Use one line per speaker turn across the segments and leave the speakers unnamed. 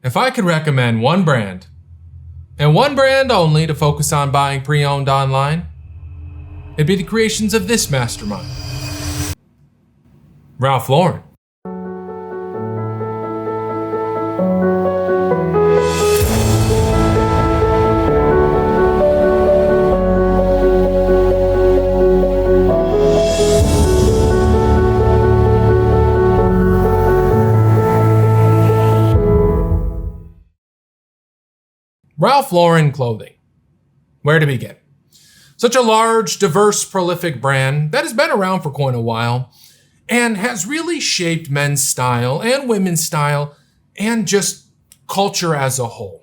If I could recommend one brand, and one brand only to focus on buying pre-owned online, it'd be the creations of this mastermind, Ralph Lauren. Ralph Lauren clothing. Where to begin? Such a large, diverse, prolific brand that has been around for quite a while and has really shaped men's style and women's style and just culture as a whole.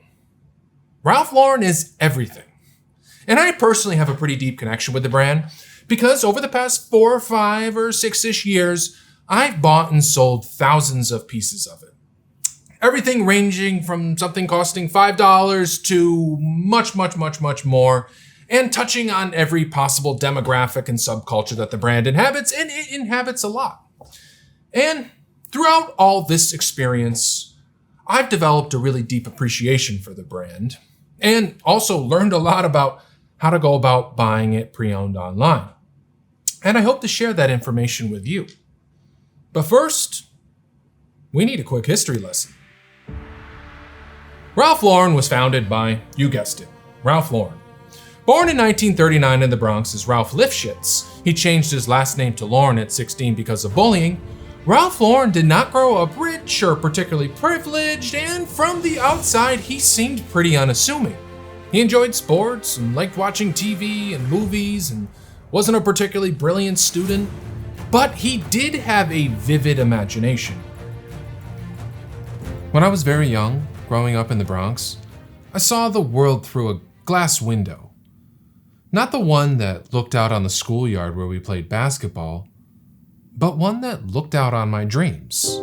Ralph Lauren is everything. And I personally have a pretty deep connection with the brand because over the past 4 or 5 or 6-ish years, I've bought and sold thousands of pieces of it. Everything ranging from something costing $5 to much more, and touching on every possible demographic and subculture that the brand inhabits, and it inhabits a lot. And throughout all this experience, I've developed a really deep appreciation for the brand, and also learned a lot about how to go about buying it pre-owned online. And I hope to share that information with you. But first, we need a quick history lesson. Ralph Lauren was founded by, you guessed it, Ralph Lauren. Born in 1939 in the Bronx as Ralph Lifshitz, he changed his last name to Lauren at 16 because of bullying. Ralph Lauren did not grow up rich or particularly privileged, and from the outside, he seemed pretty unassuming. He enjoyed sports and liked watching TV and movies and wasn't a particularly brilliant student, but he did have a vivid imagination. When I was very young, growing up in the Bronx, I saw the world through a glass window. Not the one that looked out on the schoolyard where we played basketball, but one that looked out on my dreams.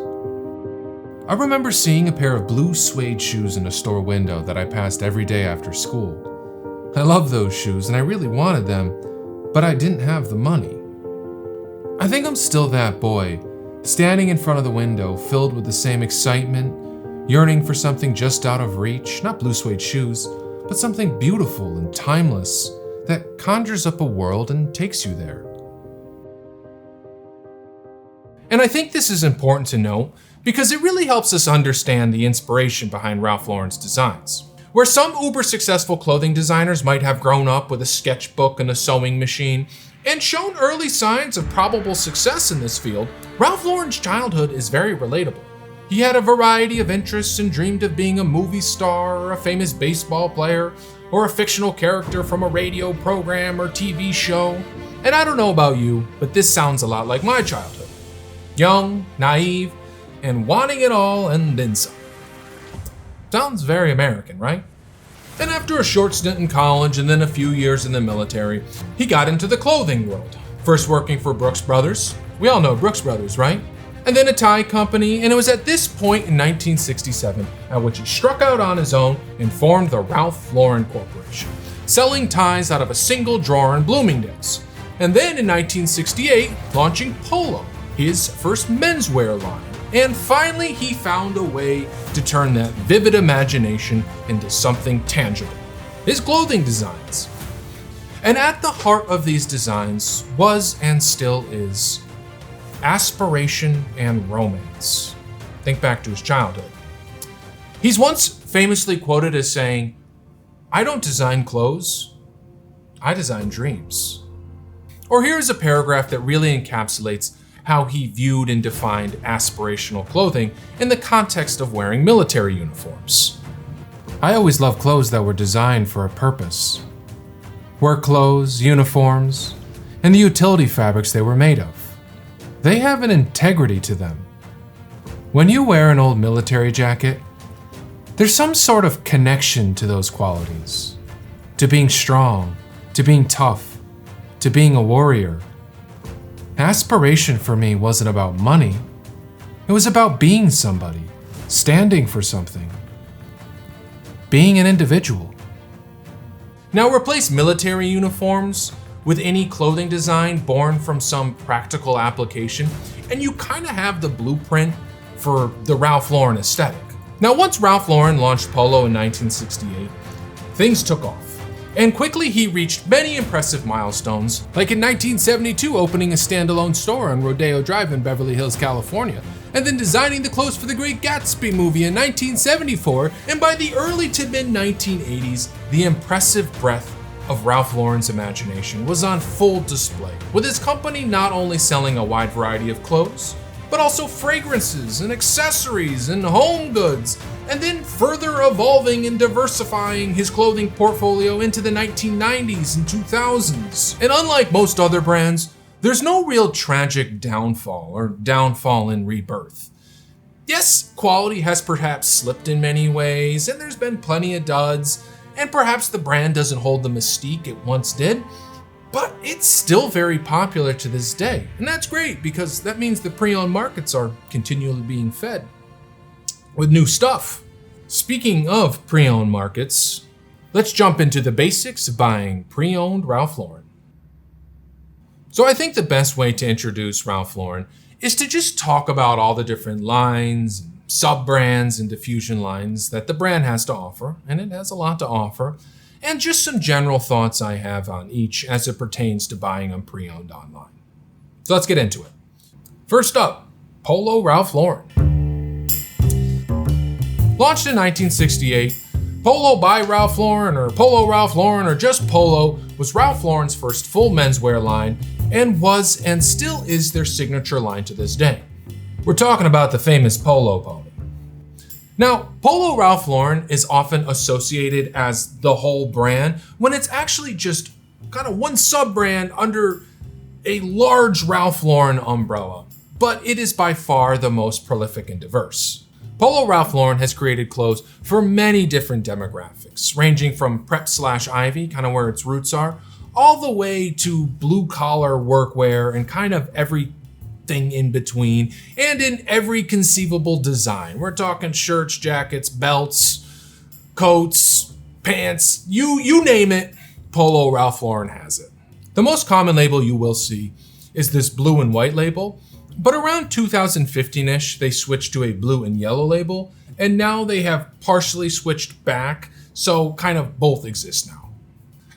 I remember seeing a pair of blue suede shoes in a store window that I passed every day after school. I loved those shoes and I really wanted them, but I didn't have the money. I think I'm still that boy, standing in front of the window, filled with the same excitement, yearning for something just out of reach, not blue suede shoes, but something beautiful and timeless that conjures up a world and takes you there. And I think this is important to note because it really helps us understand the inspiration behind Ralph Lauren's designs. Where some uber successful clothing designers might have grown up with a sketchbook and a sewing machine and shown early signs of probable success in this field, Ralph Lauren's childhood is very relatable. He had a variety of interests and dreamed of being a movie star or a famous baseball player or a fictional character from a radio program or TV show. And I don't know about you, but this sounds a lot like my childhood. Young, naive, and wanting it all and then some. Sounds very American, right? Then after a short stint in college and then a few years in the military, he got into the clothing world. First working for Brooks Brothers. We all know Brooks Brothers, right? And then a tie company, and it was at this point in 1967 at which he struck out on his own and formed the Ralph Lauren Corporation, selling ties out of a single drawer in Bloomingdale's. And then in 1968, launching Polo, his first menswear line. And finally, he found a way to turn that vivid imagination into something tangible, his clothing designs. And at the heart of these designs was and still is aspiration and romance. Think back to his childhood. He's once famously quoted as saying, "I don't design clothes, I design dreams." Or here's a paragraph that really encapsulates how he viewed and defined aspirational clothing in the context of wearing military uniforms. "I always loved clothes that were designed for a purpose. Work clothes, uniforms, and the utility fabrics they were made of. They have an integrity to them. When you wear an old military jacket, there's some sort of connection to those qualities. To being strong, to being tough, to being a warrior. Aspiration for me wasn't about money. It was about being somebody, standing for something, being an individual." Now replace military uniforms with any clothing design born from some practical application, and you kind of have the blueprint for the Ralph Lauren aesthetic. Now, once Ralph Lauren launched Polo in 1968, things took off. And quickly he reached many impressive milestones, like in 1972 opening a standalone store on Rodeo Drive in Beverly Hills, California, and then designing the clothes for the Great Gatsby movie in 1974, and by the early to mid-1980s, the impressive breadth of Ralph Lauren's imagination was on full display, with his company not only selling a wide variety of clothes, but also fragrances and accessories and home goods, and then further evolving and diversifying his clothing portfolio into the 1990s and 2000s. And unlike most other brands, there's no real tragic downfall in rebirth. Yes, quality has perhaps slipped in many ways, and there's been plenty of duds, and perhaps the brand doesn't hold the mystique it once did, but it's still very popular to this day. And that's great because that means the pre-owned markets are continually being fed with new stuff. Speaking of pre-owned markets, let's jump into the basics of buying pre-owned Ralph Lauren. So I think the best way to introduce Ralph Lauren is to just talk about all the different lines, sub-brands, and diffusion lines that the brand has to offer, and it has a lot to offer, and just some general thoughts I have on each as it pertains to buying them pre-owned online. So let's get into it. First up, Polo Ralph Lauren. Launched in 1968, Polo by Ralph Lauren or Polo Ralph Lauren or just Polo was Ralph Lauren's first full menswear line and was and still is their signature line to this day. We're talking about the famous Polo pony. Now, Polo Ralph Lauren is often associated as the whole brand when it's actually just kind of one sub-brand under a large Ralph Lauren umbrella, but it is by far the most prolific and diverse. Polo Ralph Lauren has created clothes for many different demographics, ranging from prep/Ivy, kind of where its roots are, all the way to blue-collar workwear and kind of everything in between, and in every conceivable design. We're talking shirts, jackets, belts, coats, pants, you name it, Polo Ralph Lauren has it. The most common label you will see is this blue and white label, but around 2015-ish, they switched to a blue and yellow label, and now they have partially switched back, so kind of both exist now.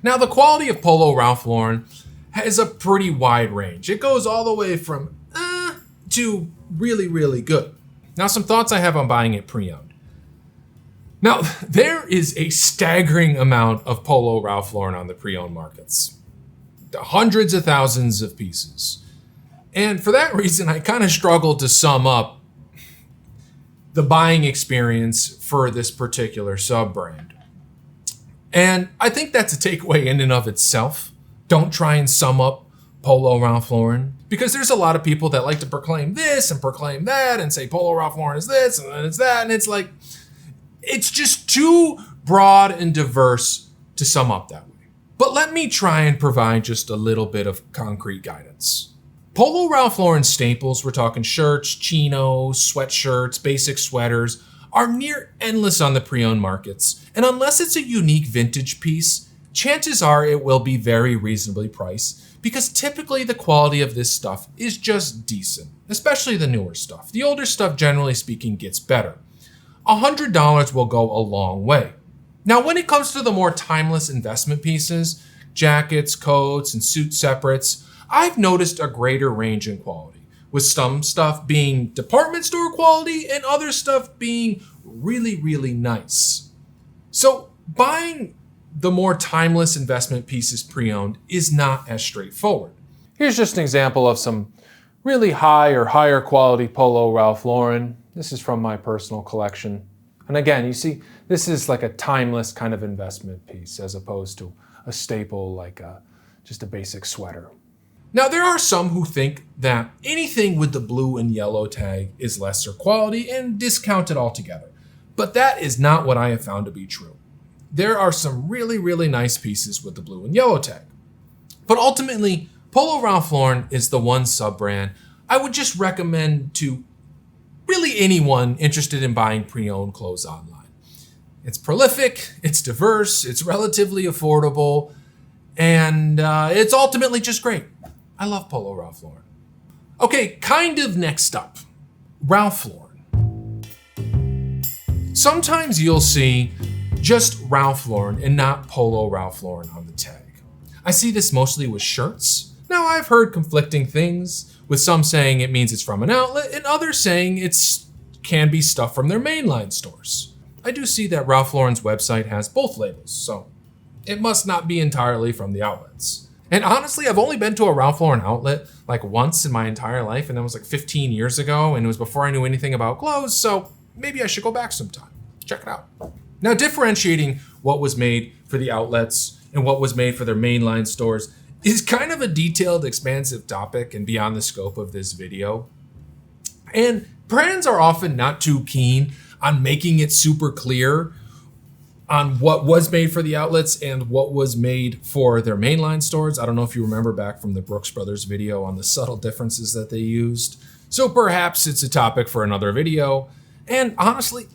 Now, the quality of Polo Ralph Lauren has a pretty wide range. It goes all the way from to really, really good. Now, some thoughts I have on buying it pre-owned. Now, there is a staggering amount of Polo Ralph Lauren on the pre-owned markets. Hundreds of thousands of pieces. And for that reason, I kind of struggled to sum up the buying experience for this particular sub-brand. And I think that's a takeaway in and of itself. Don't try and sum up Polo Ralph Lauren, because there's a lot of people that like to proclaim this and proclaim that and say Polo Ralph Lauren is this and then it's that, and it's like, it's just too broad and diverse to sum up that way. But let me try and provide just a little bit of concrete guidance. Polo Ralph Lauren staples, we're talking shirts, chinos, sweatshirts, basic sweaters, are near endless on the pre-owned markets, and unless it's a unique vintage piece, chances are it will be very reasonably priced, because typically the quality of this stuff is just decent, especially the newer stuff. The older stuff, generally speaking, gets better. $100 will go a long way. Now, when it comes to the more timeless investment pieces, jackets, coats, and suit separates, I've noticed a greater range in quality, with some stuff being department store quality and other stuff being really, really nice. So buying the more timeless investment pieces pre-owned is not as straightforward. Here's just an example of some really high or higher quality Polo Ralph Lauren. This is from my personal collection. And again, you see, this is like a timeless kind of investment piece as opposed to a staple like just a basic sweater. Now, there are some who think that anything with the blue and yellow tag is lesser quality and discounted altogether. But that is not what I have found to be true. There are some really, really nice pieces with the blue and yellow tag. But ultimately, Polo Ralph Lauren is the one sub-brand I would just recommend to really anyone interested in buying pre-owned clothes online. It's prolific, it's diverse, it's relatively affordable, and it's ultimately just great. I love Polo Ralph Lauren. Okay, kind of next up, Ralph Lauren. Sometimes you'll see just Ralph Lauren and not Polo Ralph Lauren on the tag. I see this mostly with shirts. Now, I've heard conflicting things, with some saying it means it's from an outlet and others saying it's can be stuff from their mainline stores. I do see that Ralph Lauren's website has both labels, so it must not be entirely from the outlets. And honestly, I've only been to a Ralph Lauren outlet like once in my entire life, and that was like 15 years ago, and it was before I knew anything about clothes, so maybe I should go back sometime. Check it out. Now, differentiating what was made for the outlets and what was made for their mainline stores is kind of a detailed, expansive topic and beyond the scope of this video. And brands are often not too keen on making it super clear on what was made for the outlets and what was made for their mainline stores. I don't know if you remember back from the Brooks Brothers video on the subtle differences that they used. So perhaps it's a topic for another video. And honestly,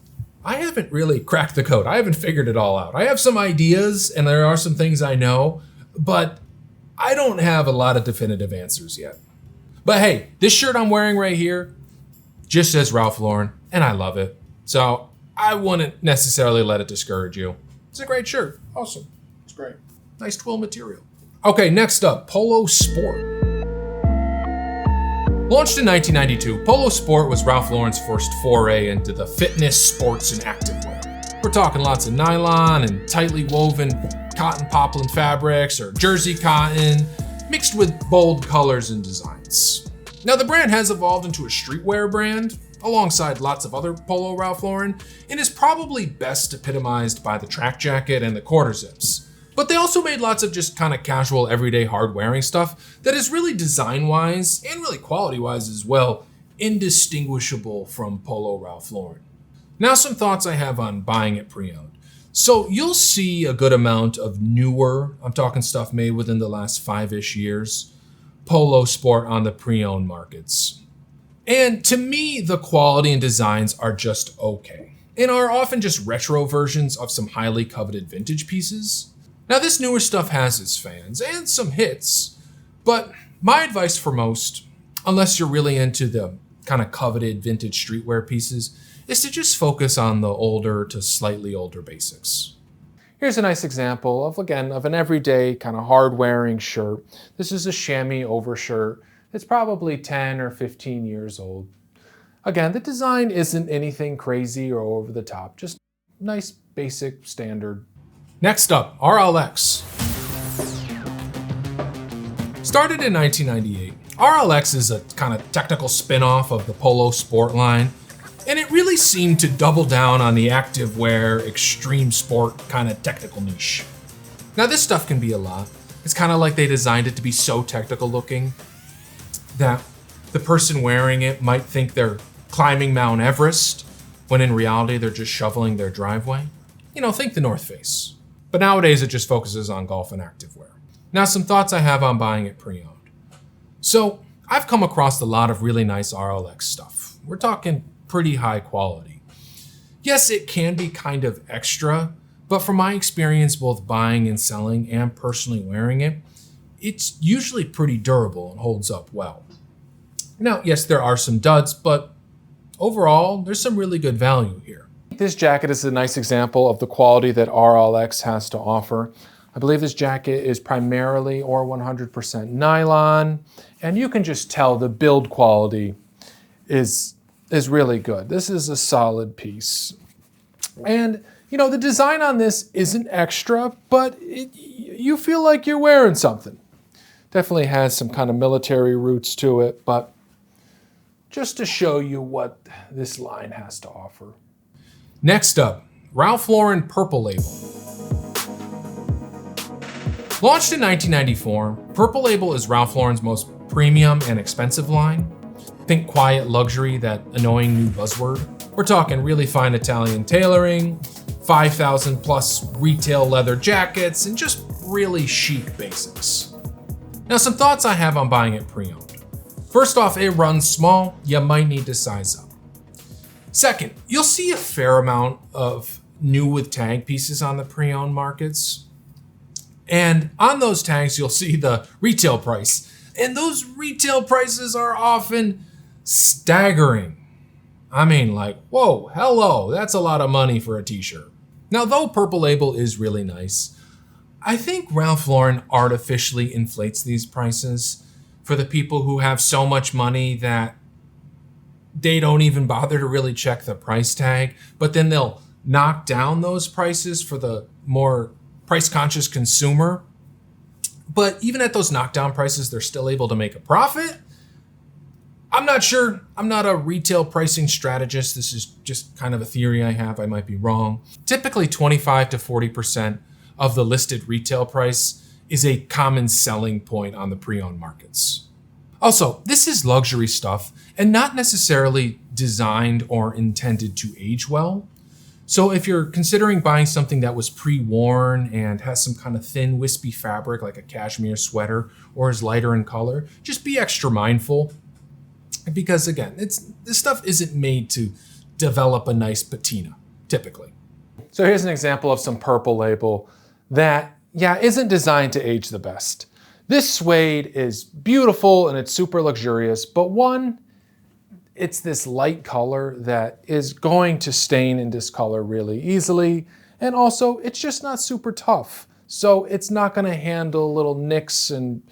I haven't really cracked the code. I haven't figured it all out. I have some ideas and there are some things I know, but I don't have a lot of definitive answers yet. But hey, this shirt I'm wearing right here just says Ralph Lauren, and I love it. So I wouldn't necessarily let it discourage you. It's a great shirt. Awesome. It's great. Nice twill material. Okay, next up, Polo Sport. Launched in 1992, Polo Sport was Ralph Lauren's first foray into the fitness, sports, and activewear. We're talking lots of nylon and tightly woven cotton poplin fabrics or jersey cotton, mixed with bold colors and designs. Now, the brand has evolved into a streetwear brand, alongside lots of other Polo Ralph Lauren, and is probably best epitomized by the track jacket and the quarter zips. But they also made lots of just kind of casual, everyday, hard-wearing stuff that is really design-wise, and really quality-wise as well, indistinguishable from Polo Ralph Lauren. Now, some thoughts I have on buying it pre-owned. So you'll see a good amount of newer, I'm talking stuff made within the last 5-ish years, Polo Sport on the pre-owned markets. And to me, the quality and designs are just okay, and are often just retro versions of some highly coveted vintage pieces. Now, this newer stuff has its fans and some hits, but my advice for most, unless you're really into the kind of coveted vintage streetwear pieces, is to just focus on the older to slightly older basics. Here's a nice example of an everyday kind of hard-wearing shirt. This is a chamois overshirt. It's probably 10 or 15 years old. Again, the design isn't anything crazy or over the top, just nice, basic, standard. Next up, RLX. Started in 1998, RLX is a kind of technical spin-off of the Polo Sport line, and it really seemed to double down on the activewear, extreme sport kind of technical niche. Now, this stuff can be a lot. It's kind of like they designed it to be so technical looking that the person wearing it might think they're climbing Mount Everest, when in reality they're just shoveling their driveway. You know, think the North Face. But nowadays it just focuses on golf and activewear. Now, some thoughts I have on buying it pre-owned. So, I've come across a lot of really nice RLX stuff. We're talking pretty high quality. Yes, it can be kind of extra, but from my experience both buying and selling and personally wearing it, it's usually pretty durable and holds up well. Now, yes, there are some duds, but overall, there's some really good value here. This jacket is a nice example of the quality that RLX has to offer. I believe this jacket is primarily or 100% nylon, and you can just tell the build quality is really good. This is a solid piece. And, you know, the design on this isn't extra, but you feel like you're wearing something. Definitely has some kind of military roots to it, but just to show you what this line has to offer. Next up, Ralph Lauren Purple Label. Launched in 1994, Purple Label is Ralph Lauren's most premium and expensive line. Think quiet luxury, that annoying new buzzword. We're talking really fine Italian tailoring, 5,000 plus retail leather jackets, and just really chic basics. Now, some thoughts I have on buying it pre-owned. First off, it runs small. You might need to size up. Second, you'll see a fair amount of new with tag pieces on the pre-owned markets. And on those tags, you'll see the retail price. And those retail prices are often staggering. I mean, like, whoa, hello, that's a lot of money for a t-shirt. Now, though Purple Label is really nice, I think Ralph Lauren artificially inflates these prices for the people who have so much money that they don't even bother to really check the price tag, but then they'll knock down those prices for the more price-conscious consumer. But even at those knockdown prices, they're still able to make a profit. I'm not sure. I'm not a retail pricing strategist. This is just kind of a theory I have. I might be wrong. Typically 25 to 40% of the listed retail price is a common selling point on the pre-owned markets. Also, this is luxury stuff and not necessarily designed or intended to age well. So if you're considering buying something that was pre-worn and has some kind of thin, wispy fabric like a cashmere sweater or is lighter in color, just be extra mindful. Because again, this stuff isn't made to develop a nice patina, typically. So here's an example of some Purple Label that, isn't designed to age the best. This suede is beautiful and it's super luxurious, but one, it's this light color that is going to stain and discolor really easily. And also, it's just not super tough. So it's not gonna handle little nicks and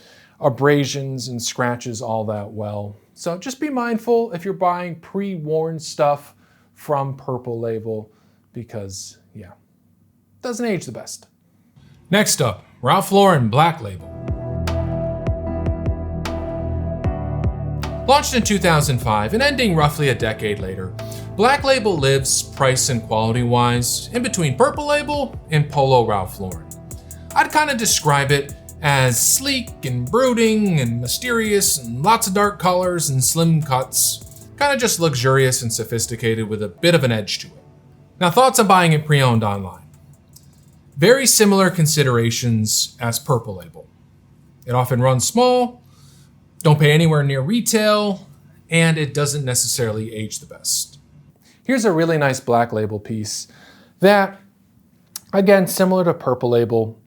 abrasions and scratches all that well. So just be mindful if you're buying pre-worn stuff from Purple Label because, it doesn't age the best. Next up, Ralph Lauren Black Label. Launched in 2005 and ending roughly a decade later, Black Label lives price and quality-wise in between Purple Label and Polo Ralph Lauren. I'd kind of describe it as sleek and brooding and mysterious and lots of dark colors and slim cuts, kind of just luxurious and sophisticated with a bit of an edge to it. Now, thoughts on buying it pre-owned online. Very similar considerations as Purple Label. It often runs small, don't pay anywhere near retail, and it doesn't necessarily age the best. Here's a really nice Black Label piece that, again, similar to Purple Label,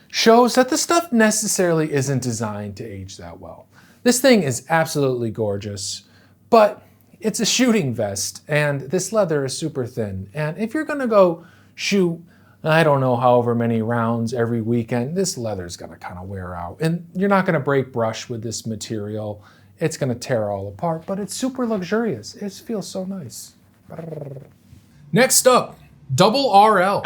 shows that the stuff necessarily isn't designed to age that well. This thing is absolutely gorgeous, but it's a shooting vest and this leather is super thin. And if you're gonna go shoot, I don't know, however many rounds every weekend, this leather's gonna kind of wear out. And you're not gonna break brush with this material. It's gonna tear all apart, but it's super luxurious. It feels so nice. Next up, Double RL.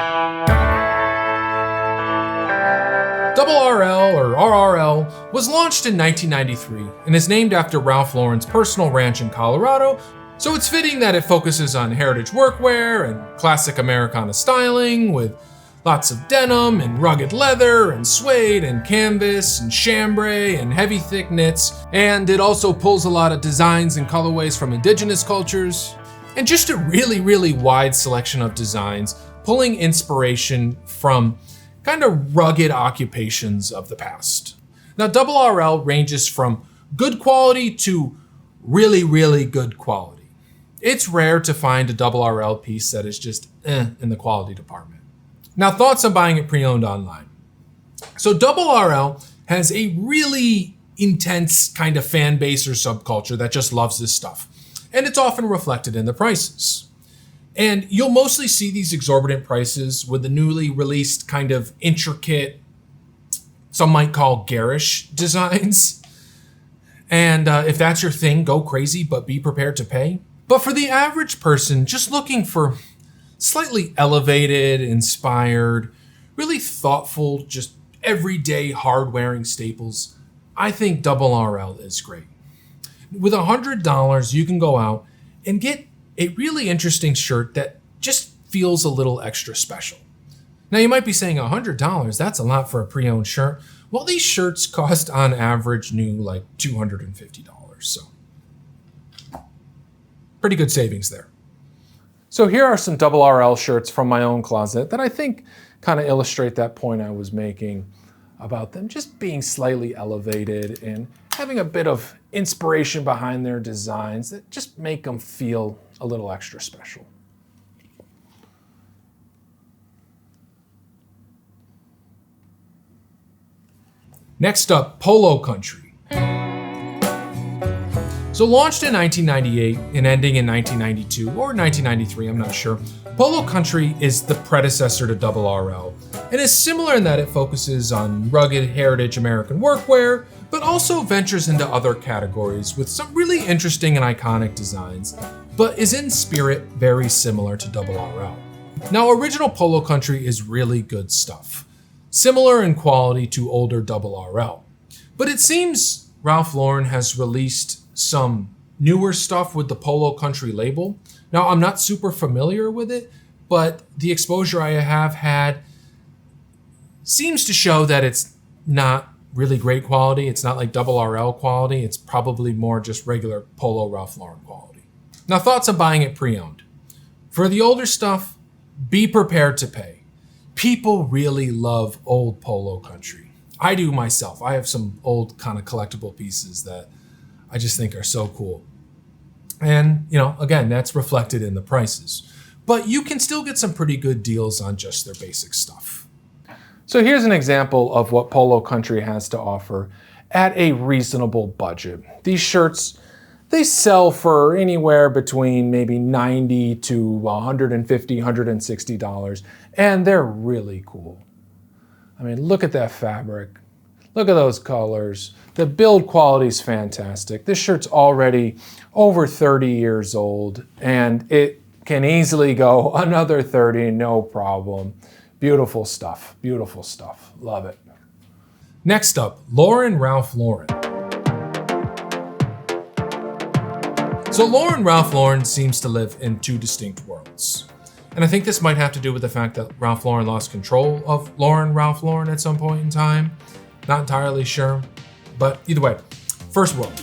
Double RL, or RRL, was launched in 1993 and is named after Ralph Lauren's personal ranch in Colorado, so it's fitting that it focuses on heritage workwear and classic Americana styling with lots of denim and rugged leather and suede and canvas and chambray and heavy thick knits, and it also pulls a lot of designs and colorways from indigenous cultures, and just a really, really wide selection of designs, pulling inspiration from kind of rugged occupations of the past. Now, Double RL ranges from good quality to really, really good quality. It's rare to find a Double RL piece that is just in the quality department. Now, thoughts on buying it pre-owned online. So Double RL has a really intense kind of fan base or subculture that just loves this stuff. And it's often reflected in the prices. And you'll mostly see these exorbitant prices with the newly released kind of intricate, some might call garish designs. And if that's your thing, go crazy, but be prepared to pay. But for the average person just looking for slightly elevated, inspired, really thoughtful, just everyday hard-wearing staples, I think Double RL is great. With $100, you can go out and get a really interesting shirt that just feels a little extra special. Now you might be saying $100, that's a lot for a pre-owned shirt. Well, these shirts cost on average new like $250, so pretty good savings there. So here are some Double RL shirts from my own closet that I think kind of illustrate that point I was making about them just being slightly elevated and having a bit of inspiration behind their designs that just make them feel a little extra special. Next up, Polo Country. So launched in 1998 and ending in 1992 or 1993, I'm not sure, Polo Country is the predecessor to Double RL and is similar in that it focuses on rugged heritage American workwear, but also ventures into other categories with some really interesting and iconic designs, but is in spirit very similar to Double RL. Now, original Polo Country is really good stuff, similar in quality to older Double RL, but it seems Ralph Lauren has released some newer stuff with the Polo Country label. Now, I'm not super familiar with it, but the exposure I have had seems to show that it's not really great quality. It's not like Double RL quality. It's probably more just regular Polo Ralph Lauren quality. Now, thoughts on buying it pre-owned. For the older stuff, be prepared to pay. People really love old Polo Country. I do myself. I have some old kind of collectible pieces that I just think are so cool. And, again, that's reflected in the prices. But you can still get some pretty good deals on just their basic stuff. So here's an example of what Polo Country has to offer at a reasonable budget. These shirts, they sell for anywhere between maybe $90 to $150, $160, and they're really cool. I mean, look at that fabric. Look at those colors. The build quality is fantastic. This shirt's already over 30 years old, and it can easily go another 30, no problem. Beautiful stuff, beautiful stuff. Love it. Next up, Lauren Ralph Lauren. So Lauren Ralph Lauren seems to live in two distinct worlds. And I think this might have to do with the fact that Ralph Lauren lost control of Lauren Ralph Lauren at some point in time. Not entirely sure, but either way, first world.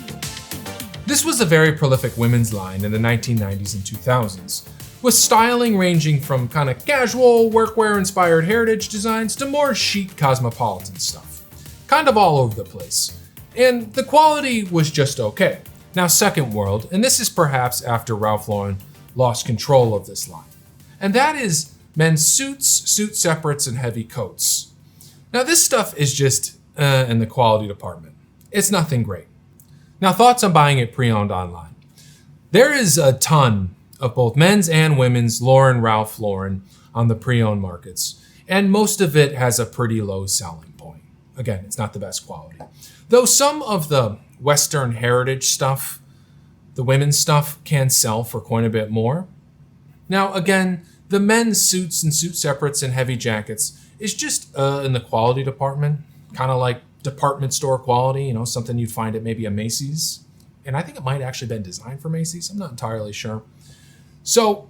This was a very prolific women's line in the 1990s and 2000s, with styling ranging from kind of casual, workwear-inspired heritage designs to more chic cosmopolitan stuff. Kind of all over the place. And the quality was just okay. Now, second world, and this is perhaps after Ralph Lauren lost control of this line, and that is men's suits, suit separates, and heavy coats. Now, this stuff is just in the quality department. It's nothing great. Now, thoughts on buying it pre-owned online. There is a ton of both men's and women's Lauren Ralph Lauren on the pre-owned markets, and most of it has a pretty low selling point. Again, it's not the best quality. Though some of the Western heritage stuff, the women's stuff, can sell for quite a bit more. Now, again, the men's suits and suit separates and heavy jackets is just in the quality department, kind of like department store quality, something you'd find at maybe a Macy's. And I think it might actually been designed for Macy's. I'm not entirely sure. So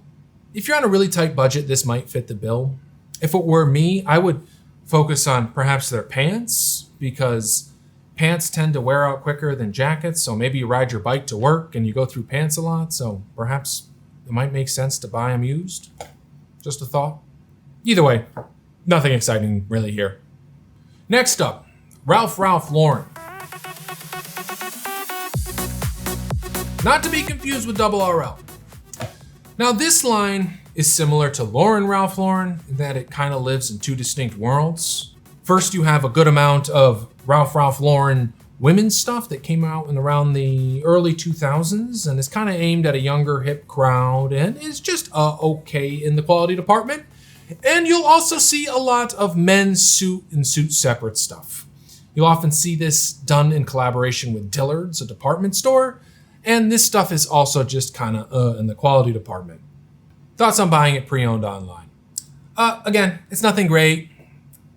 if you're on a really tight budget, this might fit the bill. If it were me, I would focus on perhaps their pants, because pants tend to wear out quicker than jackets. So maybe you ride your bike to work and you go through pants a lot. So perhaps it might make sense to buy them used. Just a thought. Either way, nothing exciting really here. Next up, Ralph Lauren. Not to be confused with Double RL. Now, this line is similar to Lauren Ralph Lauren in that it kind of lives in two distinct worlds. First, you have a good amount of Ralph Lauren women's stuff that came out in around the early 2000s and is kind of aimed at a younger, hip crowd and is just okay in the quality department. And you'll also see a lot of men's suit and suit separate stuff. You'll often see this done in collaboration with Dillard's, a department store, and this stuff is also just kind of in the quality department. Thoughts on buying it pre-owned online? Again, it's nothing great.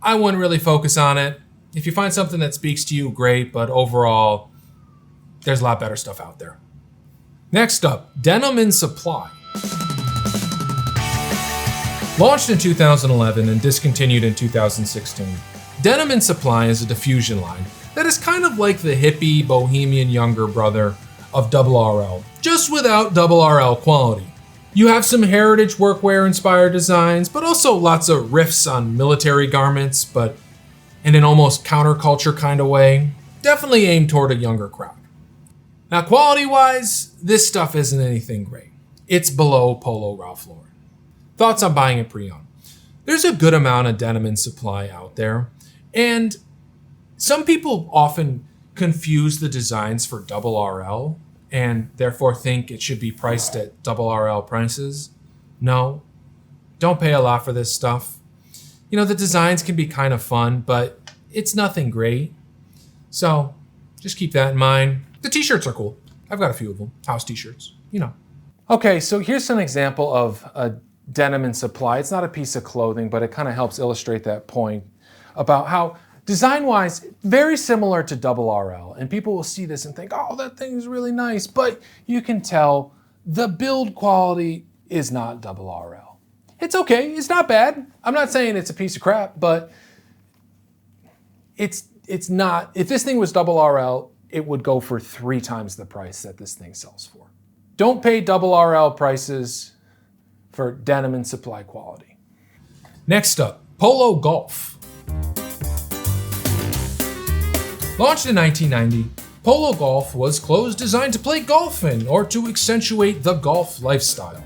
I wouldn't really focus on it. If you find something that speaks to you, great, but overall, there's a lot better stuff out there. Next up, Denim Supply. Launched in 2011 and discontinued in 2016, Denim Supply is a diffusion line that is kind of like the hippie, bohemian younger brother of Double RL, just without Double RL quality. You have some heritage workwear inspired designs, but also lots of riffs on military garments, but in an almost counterculture kind of way. Definitely aimed toward a younger crowd. Now, quality-wise, this stuff isn't anything great. It's below Polo Ralph Lauren. Thoughts on buying it pre-owned? There's a good amount of Denim Supply out there, and some people often confuse the designs for Double RL and therefore think it should be priced at double RL prices. No, don't pay a lot for this stuff. You know, the designs can be kind of fun, but it's nothing great. So just keep that in mind. The t-shirts are cool. I've got a few of them, house t-shirts, you know. Okay, so here's an example of a Denim Supply. It's not a piece of clothing, but it kind of helps illustrate that point about how design-wise, very similar to double RL. And people will see this and think, oh, that thing's really nice. But you can tell the build quality is not double RL. It's okay, it's not bad. I'm not saying it's a piece of crap, but it's not. If this thing was double RL, it would go for 3 times the price that this thing sells for. Don't pay double RL prices for Denim Supply quality. Next up, Polo Golf. Launched in 1990, Polo Golf was clothes designed to play golf in or to accentuate the golf lifestyle.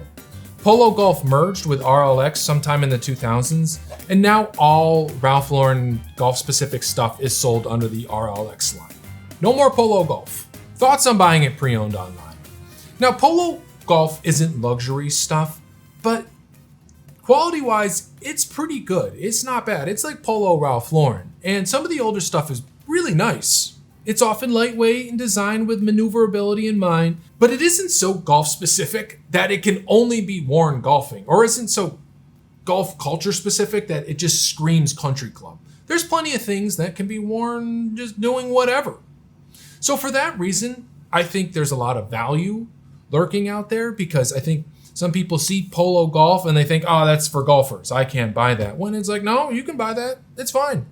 Polo Golf merged with RLX sometime in the 2000s, and now all Ralph Lauren golf-specific stuff is sold under the RLX line. No more Polo Golf. Thoughts on buying it pre-owned online? Now, Polo Golf isn't luxury stuff, but quality-wise, it's pretty good. It's not bad. It's like Polo Ralph Lauren, and some of the older stuff is really nice. It's often lightweight and designed with maneuverability in mind, but it isn't so golf specific that it can only be worn golfing, or isn't so golf culture specific that it just screams country club. There's plenty of things that can be worn just doing whatever. So for that reason, I think there's a lot of value lurking out there, because I think some people see Polo Golf and they think, oh, that's for golfers, I can't buy that. When it's like, no, you can buy that. It's fine.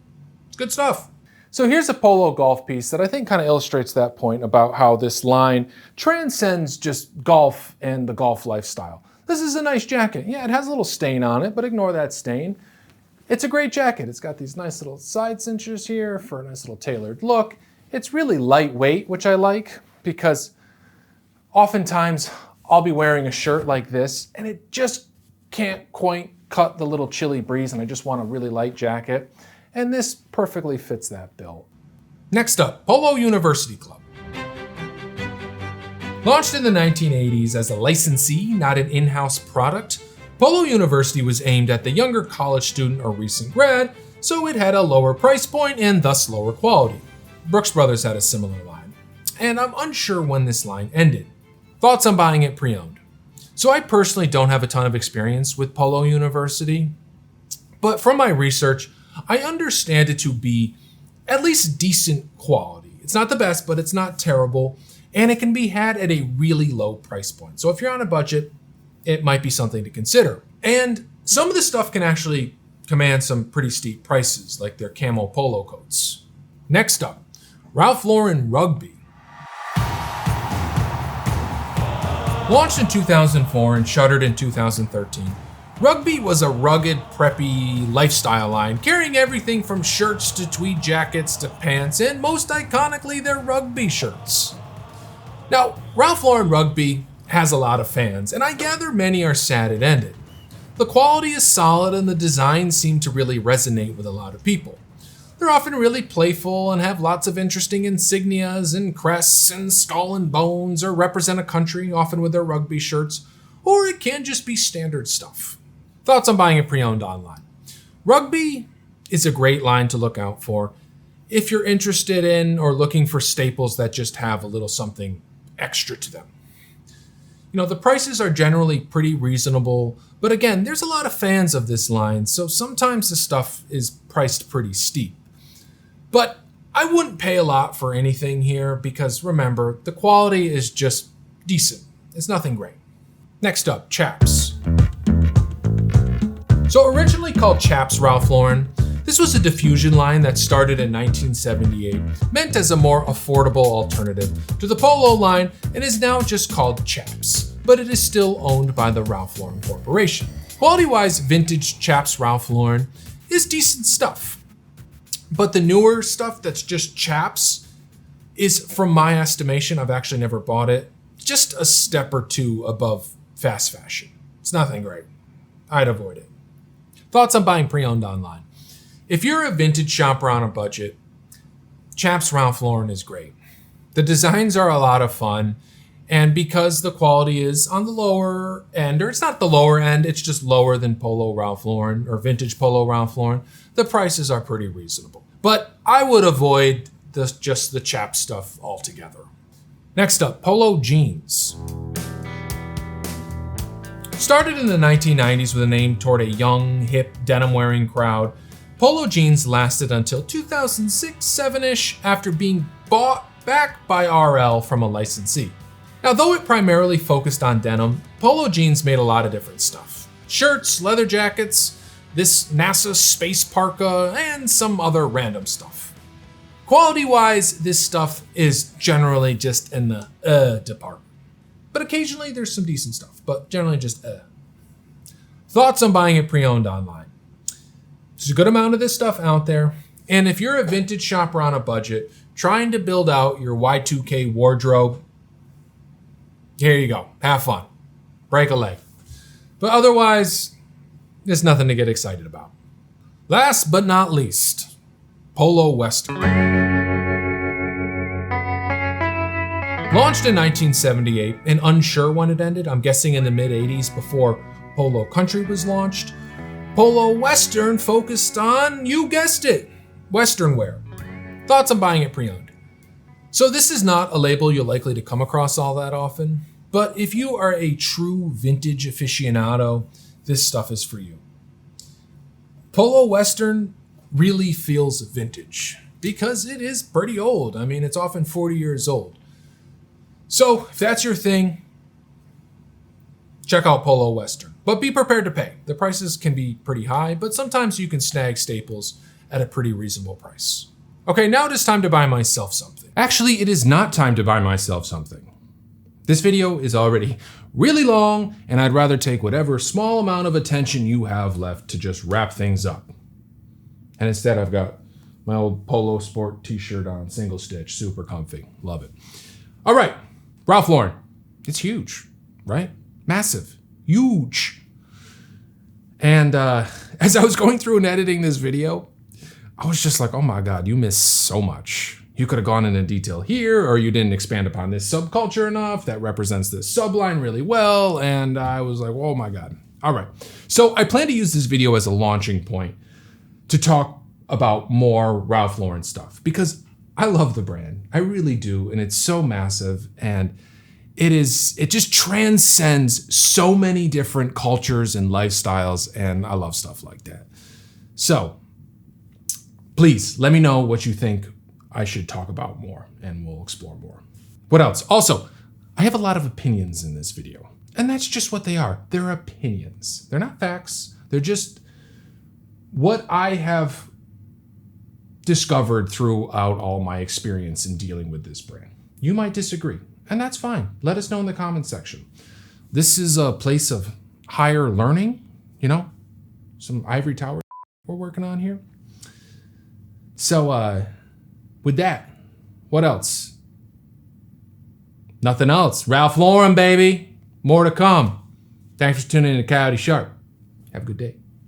It's good stuff. So here's a Polo Golf piece that I think kind of illustrates that point about how this line transcends just golf and the golf lifestyle. This is a nice jacket. Yeah, it has a little stain on it, but ignore that stain. It's a great jacket. It's got these nice little side cinches here for a nice little tailored look. It's really lightweight, which I like, because oftentimes I'll be wearing a shirt like this and it just can't quite cut the little chilly breeze, and I just want a really light jacket. And this perfectly fits that bill. Next up, Polo University Club. Launched in the 1980s as a licensee, not an in-house product, Polo University was aimed at the younger college student or recent grad, so it had a lower price point and thus lower quality. Brooks Brothers had a similar line, and I'm unsure when this line ended. Thoughts on buying it pre-owned? So I personally don't have a ton of experience with Polo University, but from my research, I understand it to be at least decent quality. It's not the best, but it's not terrible, and it can be had at a really low price point. So if you're on a budget, it might be something to consider. And some of the stuff can actually command some pretty steep prices, like their camo polo coats. Next up, Ralph Lauren Rugby. Launched in 2004 and shuttered in 2013, Rugby was a rugged, preppy lifestyle line, carrying everything from shirts to tweed jackets to pants, and most iconically, their rugby shirts. Now, Ralph Lauren Rugby has a lot of fans, and I gather many are sad it ended. The quality is solid and the designs seem to really resonate with a lot of people. They're often really playful and have lots of interesting insignias and crests and skull and bones, or represent a country, often with their rugby shirts, or it can just be standard stuff. Thoughts on buying it pre-owned online? Rugby is a great line to look out for if you're interested in or looking for staples that just have a little something extra to them. You know, the prices are generally pretty reasonable, but again, there's a lot of fans of this line, so sometimes the stuff is priced pretty steep. But I wouldn't pay a lot for anything here because remember, the quality is just decent. It's nothing great. Next up, Chaps. So originally called Chaps Ralph Lauren, this was a diffusion line that started in 1978, meant as a more affordable alternative to the Polo line, and is now just called Chaps, but it is still owned by the Ralph Lauren Corporation. Quality-wise, vintage Chaps Ralph Lauren is decent stuff, but the newer stuff that's just Chaps is, from my estimation, I've actually never bought it, just a step or two above fast fashion. It's nothing great. I'd avoid it. Thoughts on buying pre-owned online? If you're a vintage shopper on a budget, Chaps Ralph Lauren is great. The designs are a lot of fun, And because the quality is on the lower end, or it's not the lower end, it's just lower than Polo Ralph Lauren or vintage Polo Ralph Lauren, the prices are pretty reasonable. But I would avoid just the Chaps stuff altogether. Next up, Polo Jeans. Started in the 1990s with a name toward a young, hip, denim-wearing crowd, Polo Jeans lasted until 2006-7-ish after being bought back by RL from a licensee. Now, though it primarily focused on denim, Polo Jeans made a lot of different stuff. Shirts, leather jackets, this NASA space parka, and some other random stuff. Quality-wise, this stuff is generally just in the department. But occasionally there's some decent stuff, but generally just Thoughts on buying it pre-owned online? There's a good amount of this stuff out there, and if you're a vintage shopper on a budget, trying to build out your Y2K wardrobe, here you go. Have fun. Break a leg. But otherwise, there's nothing to get excited about. Last but not least, Polo Western. Launched in 1978 and unsure when it ended, I'm guessing in the mid-80s before Polo Country was launched, Polo Western focused on, you guessed it, Western wear. Thoughts on buying it pre-owned? So this is not a label you're likely to come across all that often, but if you are a true vintage aficionado, this stuff is for you. Polo Western really feels vintage because it is pretty old. I mean, it's often 40 years old. So if that's your thing, check out Polo Western, but be prepared to pay. The prices can be pretty high, but sometimes you can snag staples at a pretty reasonable price. Okay, now it is time to buy myself something. Actually, it is not time to buy myself something. This video is already really long, and I'd rather take whatever small amount of attention you have left to just wrap things up. And instead, I've got my old Polo Sport t-shirt on, single stitch, super comfy. Love it. All right, Ralph Lauren. It's huge, right? Massive, huge. And as I was going through and editing this video, I was just like, oh my God, you missed so much. You could have gone into detail here, or you didn't expand upon this subculture enough that represents this subline really well. And I was like, oh my God. All right. So I plan to use this video as a launching point to talk about more Ralph Lauren stuff because I love the brand. I really do. And it's so massive. And it just transcends so many different cultures and lifestyles. And I love stuff like that. So please let me know what you think I should talk about more, and we'll explore more. What else? Also, I have a lot of opinions in this video, and that's just what they are. They're opinions. They're not facts. They're just what I have discovered throughout all my experience in dealing with this brand. You might disagree, and that's fine. Let us know in the comments section. This is a place of higher learning, some ivory tower we're working on here. So, with that, what else? Nothing else. Ralph Lauren, baby. More to come. Thanks for tuning in to Coyote Sharp. Have a good day.